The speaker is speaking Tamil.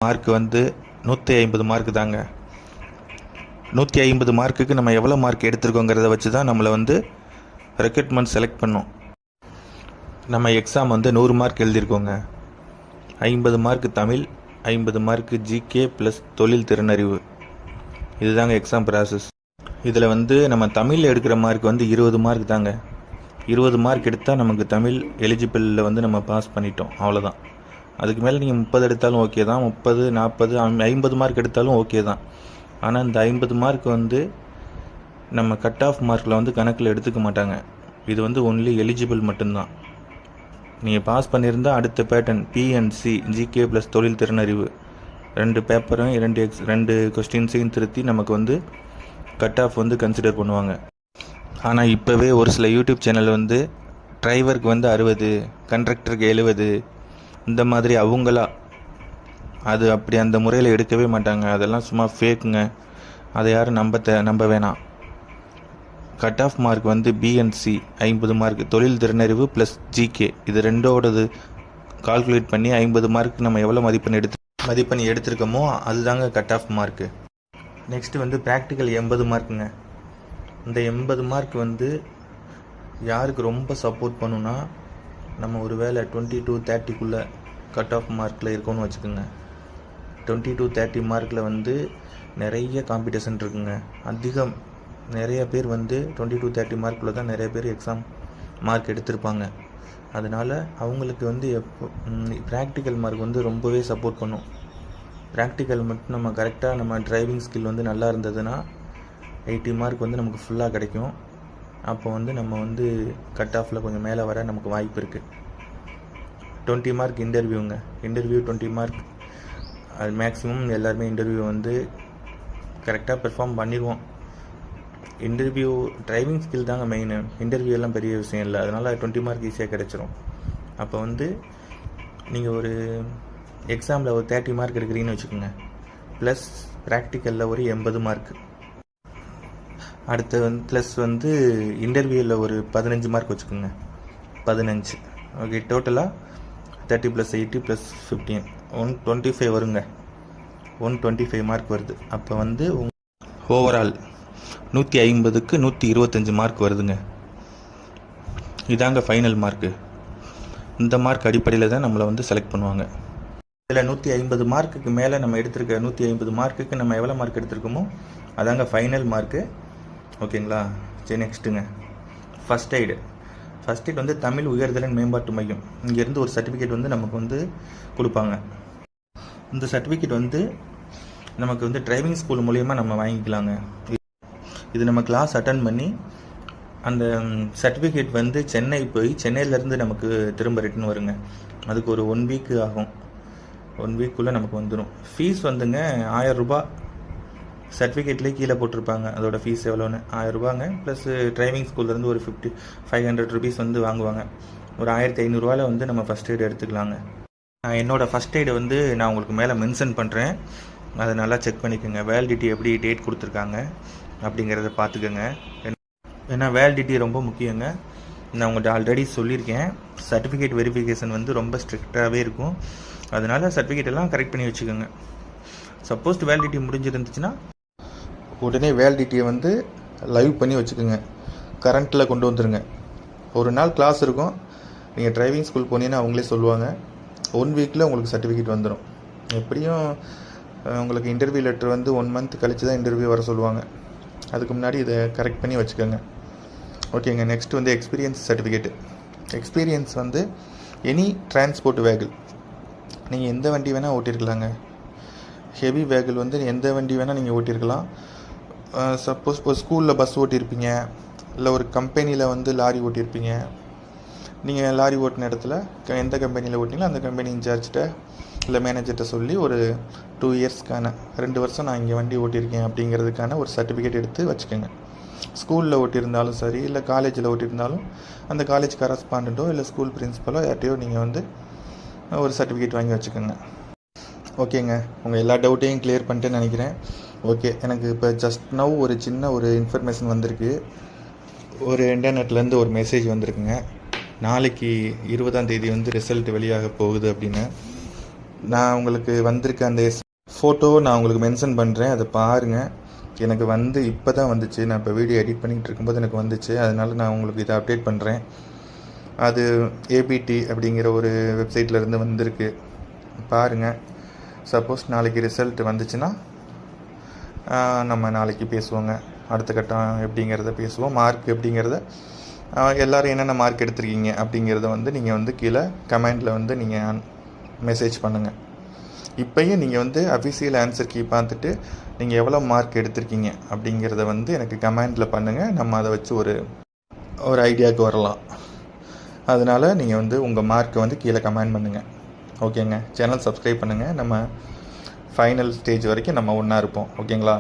மார்க் வந்து 150 மார்க்கு தாங்க. 150 மார்க்குக்கு நம்ம எவ்வளோ மார்க் எடுத்திருக்கோங்கிறத வச்சு தான் நம்மளை வந்து ரெக்ரூட்மெண்ட் செலக்ட் பண்ணோம். நம்ம எக்ஸாம் வந்து 100 மார்க் எழுதியிருக்கோங்க. 50 மார்க்கு தமிழ், 50 மார்க்கு ஜிகே ப்ளஸ் தொழில் திறனறிவு. இதுதாங்க எக்ஸாம் ப்ராசஸ். இதில் வந்து நம்ம தமிழில் எடுக்கிற மார்க் வந்து 20 மார்க் தாங்க. 20 மார்க் எடுத்தால் நமக்கு தமிழ் எலிஜிபிளில் வந்து நம்ம பாஸ் பண்ணிட்டோம், அவ்வளோதான். அதுக்கு மேலே நீங்கள் 30 எடுத்தாலும் ஓகே தான், 30, 40, 50 மார்க் எடுத்தாலும் ஓகே தான். ஆனால் இந்த 50 மார்க் வந்து நம்ம கட் ஆஃப் மார்க்கில் வந்து கணக்கில் எடுத்துக்க மாட்டாங்க. இது வந்து ஒன்லி எலிஜிபிள் மட்டும்தான். நீங்கள் பாஸ் பண்ணியிருந்தால் அடுத்த பேட்டர்ன் பிஎன்சி ஜிகே ப்ளஸ் தொழில் திறனறிவு 2 பேப்பரும் 2 கொஸ்டின்ஸையும் திருத்தி நமக்கு வந்து கட் ஆஃப் வந்து கன்சிடர் பண்ணுவாங்க. ஆனால் இப்போவே ஒரு சில யூடியூப் சேனல் வந்து டிரைவருக்கு வந்து 60, கண்ட்ரக்டருக்கு 70 இந்த மாதிரி அவங்களா அது அப்படி அந்த முறையில் எடுக்கவே மாட்டாங்க. அதெல்லாம் சும்மா ஃபேக்குங்க. அதை யாரும் நம்ப வேணாம். கட் ஆஃப் மார்க் வந்து பிஎன்சி 50 மார்க், தொழில் திறனறிவு ப்ளஸ் ஜிகே இது ரெண்டோடது கால்குலேட் பண்ணி 50 மார்க் நம்ம எவ்வளோ மதிப்பெண் எடுத்திருக்கோமோ அதுதாங்க கட் ஆஃப் மார்க்கு. நெக்ஸ்ட்டு வந்து ப்ராக்டிக்கல் 80 மார்க்குங்க. இந்த 80 மார்க் வந்து யாருக்கு ரொம்ப சப்போர்ட் பண்ணுன்னா, நம்ம ஒரு வேளை 20 to 30க்குள்ளே கட் ஆஃப் மார்க்கில் இருக்கோன்னு வச்சுக்கோங்க. 20 to 30 மார்க்கில் வந்து நிறைய காம்படிஷன் இருக்குங்க. நிறைய பேர் வந்து 20 to 30 மார்க்கில் தான் நிறைய பேர் எக்ஸாம் மார்க் எடுத்திருப்பாங்க. அதனால் அவங்களுக்கு வந்து ப்ராக்டிக்கல் மார்க் வந்து ரொம்பவே சப்போர்ட் பண்ணும். ப்ராக்டிக்கல் மட்டும் நம்ம கரெக்டாக நம்ம டிரைவிங் ஸ்கில் வந்து நல்லா இருந்ததுன்னா 80 மார்க் வந்து நமக்கு ஃபுல்லாக கிடைக்கும். அப்போ வந்து நம்ம வந்து கட் ஆஃபில் கொஞ்சம் மேலே வர நமக்கு வாய்ப்பு இருக்குது. 20 மார்க் இன்டர்வியூங்க. Interview 20 mark. அது மேக்ஸிமம் எல்லாருமே இன்டர்வியூ வந்து கரெக்டாக பெர்ஃபார்ம் பண்ணிடுவோம். இன்டர்வியூ டிரைவிங் ஸ்கில் தாங்க மெயின். இன்டர்வியூ எல்லாம் பெரிய விஷயம் இல்லை. அதனால் 20 மார்க் ஈஸியாக கிடச்சிரும். அப்போ வந்து நீங்கள் ஒரு எக்ஸாமில் ஒரு 30 மார்க் எடுக்கிறீங்கன்னு வச்சுக்கோங்க, ப்ளஸ் ப்ராக்டிக்கலில் ஒரு 80 மார்க், அடுத்து வந்து ப்ளஸ் வந்து இன்டர்வியூவில் ஒரு 15 மார்க் வச்சுக்கோங்க, 15. ஓகே, டோட்டலாக 30 + 80 + 15 125 வருங்க. 125 மார்க் வருது. அப்போ வந்து ஓவரால் 150க்கு 125 மார்க் வருதுங்க. இதாங்க ஃபைனல் மார்க்கு. இந்த மார்க் அடிப்படையில் தான் நம்மளை வந்து செலக்ட் பண்ணுவாங்க. இதில் 150 மார்க்குக்கு மேலே நம்ம எடுத்திருக்க 150 மார்க்குக்கு நம்ம எவ்வளோ மார்க் எடுத்திருக்கோமோ அதாங்க ஃபைனல் மார்க்கு. ஓகேங்களா? சரி, நெக்ஸ்ட்டுங்க ஃபஸ்ட் எய்டு வந்து தமிழ் உயர்திறன் மேம்பாட்டு மையம் இங்கேருந்து ஒரு சர்டிஃபிகேட் வந்து நமக்கு வந்து கொடுப்பாங்க. இந்த சர்டிஃபிகேட் வந்து நமக்கு வந்து டிரைவிங் ஸ்கூல் மூலயமா நம்ம வாங்கிக்கலாங்க. இது நம்ம கிளாஸ் அட்டன் பண்ணி அந்த சர்டிஃபிகேட் வந்து சென்னை போய் சென்னையிலேருந்து நமக்கு திரும்ப ரிட்டன் வருங்க. அதுக்கு ஒரு 1 வீக் ஆகும். 1 வீக்குள்ளே நமக்கு வந்துடும். ஃபீஸ் வந்துங்க 1000 ரூபா. சர்டிஃபிகேட்லேயே கீழே போட்டிருப்பாங்க அதோட ஃபீஸ் எவ்வளோன்னு. 1000 ரூபாங்க. ப்ளஸ் டிரைவிங் ஸ்கூல்லேருந்து ஒரு 500 ருபீஸ் வந்து வாங்குவாங்க. ஒரு 1500 ரூபாயில் வந்து நம்ம ஃபஸ்ட் எய்டு எடுத்துக்கலாங்க. என்னோடய ஃபஸ்ட் எய்டு வந்து நான் உங்களுக்கு மேலே மென்ஷன் பண்ணுறேன். அதை நல்லா செக் பண்ணிக்கோங்க. வேலிடிட்டி எப்படி டேட் கொடுத்துருக்காங்க அப்படிங்கிறத பார்த்துக்கோங்க. ஏன்னா வேலிடிட்டி ரொம்ப முக்கியங்க. நான் உங்கள்கிட்ட ஆல்ரெடி சொல்லியிருக்கேன். சர்டிஃபிகேட் வெரிஃபிகேஷன் வந்து ரொம்ப ஸ்ட்ரிக்டாகவே இருக்கும். அதனால் சர்டிஃபிகேட் எல்லாம் கரெக்ட் பண்ணி வச்சுக்கோங்க. சப்போஸ் வேலிடிட்டி முடிஞ்சிருந்துச்சுன்னா உடனே வேலிடிட்டியை வந்து லைவ் பண்ணி வச்சுக்கோங்க. கரண்ட்டில் கொண்டு வந்துடுங்க. ஒரு நாள் கிளாஸ் இருக்கும். நீங்கள் டிரைவிங் ஸ்கூல் போனீங்கன்னா அவங்களே சொல்லுவாங்க. 1 வீக்கில் உங்களுக்கு சர்டிஃபிகேட் வந்துடும். எப்படியும் உங்களுக்கு இன்டர்வியூ லெட்டர் வந்து 1 மந்த் கழித்து தான் இன்டர்வியூ வர சொல்லுவாங்க. அதுக்கு முன்னாடி இதை கரெக்ட் பண்ணி வச்சுக்கோங்க. ஓகேங்க. நெக்ஸ்ட் வந்து எக்ஸ்பீரியன்ஸ் சர்டிஃபிகேட்டு. எக்ஸ்பீரியன்ஸ் வந்து எனி டிரான்ஸ்போர்ட் வெஹிக்கிள், நீங்கள் எந்த வண்டி வேணால் ஓட்டியிருக்கலாங்க. ஹெவி வெஹிக்கிள் வந்து எந்த வண்டி வேணால் நீங்கள் ஓட்டியிருக்கலாம். சப்போஸ் இப்போ ஸ்கூலில் பஸ் ஓட்டியிருப்பீங்க, இல்லை ஒரு கம்பெனியில் வந்து லாரி ஓட்டியிருப்பீங்க. நீங்கள் லாரி ஓட்டின இடத்துல எந்த கம்பெனியில் ஓட்டிங்களோ அந்த கம்பெனி இன்சார்ஜ்கிட்ட இல்லை மேனேஜர்கிட்ட சொல்லி ஒரு 2 இயர்ஸ்க்கான 2 வருஷம் நான் இங்கே வண்டி ஓட்டியிருக்கேன் அப்படிங்கிறதுக்கான ஒரு சர்டிஃபிகேட் எடுத்து வச்சுக்கோங்க. ஸ்கூலில் ஓட்டியிருந்தாலும் சரி, இல்லை காலேஜில் ஓட்டியிருந்தாலும் அந்த காலேஜ் கரஸ்பாண்டண்ட்டோ இல்லை ஸ்கூல் பிரின்ஸிபலோ யார்ட்டையோ நீங்கள் வந்து ஒரு சர்டிஃபிகேட் வாங்கி வச்சுக்கோங்க. ஓகேங்க. உங்கள் எல்லா டவுட்டையும் கிளியர் பண்ணிட்டேன்னு நினைக்கிறேன். ஓகே, எனக்கு இப்போ ஜஸ்ட் நவ் ஒரு சின்ன ஒரு இன்ஃபர்மேஷன் வந்திருக்கு. ஒரு இன்டர்நெட்லேருந்து ஒரு மெசேஜ் வந்திருக்குங்க. நாளைக்கு 20ஆம் தேதி வந்து ரிசல்ட் வெளியாக போகுது அப்படின்னு. நான் உங்களுக்கு வந்திருக்க அந்த ஃபோட்டோ நான் உங்களுக்கு மென்ஷன் பண்ணுறேன், அதை பாருங்கள். எனக்கு வந்து இப்போ தான் வந்துச்சு, நான் இப்போ வீடியோ எடிட் பண்ணிகிட்டு இருக்கும்போது எனக்கு வந்துச்சு, அதனால் நான் உங்களுக்கு இதை அப்டேட் பண்ணுறேன். அது ஏபிடி அப்படிங்கிற ஒரு வெப்சைட்லேருந்து வந்திருக்கு, பாருங்கள். சப்போஸ் நாளைக்கு ரிசல்ட் வந்துச்சுன்னா நம்ம நாளைக்கு பேசுவோங்க. அடுத்த கட்டம் எப்படிங்கிறத பேசுவோம். மார்க் எப்படிங்கிறத எல்லோரும் என்னென்ன மார்க் எடுத்திருக்கீங்க அப்படிங்கிறத வந்து நீங்கள் வந்து கீழே கமெண்டில் வந்து நீங்கள் மெசேஜ் பண்ணுங்கள். இப்போயும் நீங்கள் வந்து அஃபிஷியல் ஆன்சர் கீ பார்த்துட்டு நீங்கள் எவ்வளோ மார்க் எடுத்திருக்கீங்க அப்படிங்கிறத வந்து எனக்கு கமெண்டில் பண்ணுங்கள். நம்ம அதை வச்சு ஒரு ஐடியாவுக்கு வரலாம். அதனால் நீங்கள் வந்து உங்கள் மார்க்கை வந்து கீழே கமெண்ட் பண்ணுங்கள். ஓகேங்க. சேனல் சப்ஸ்கிரைப் பண்ணுங்கள். நம்ம ஃபைனல் ஸ்டேஜ் வரைக்கும் நம்ம ஒன்றா இருப்போம். ஓகேங்களா?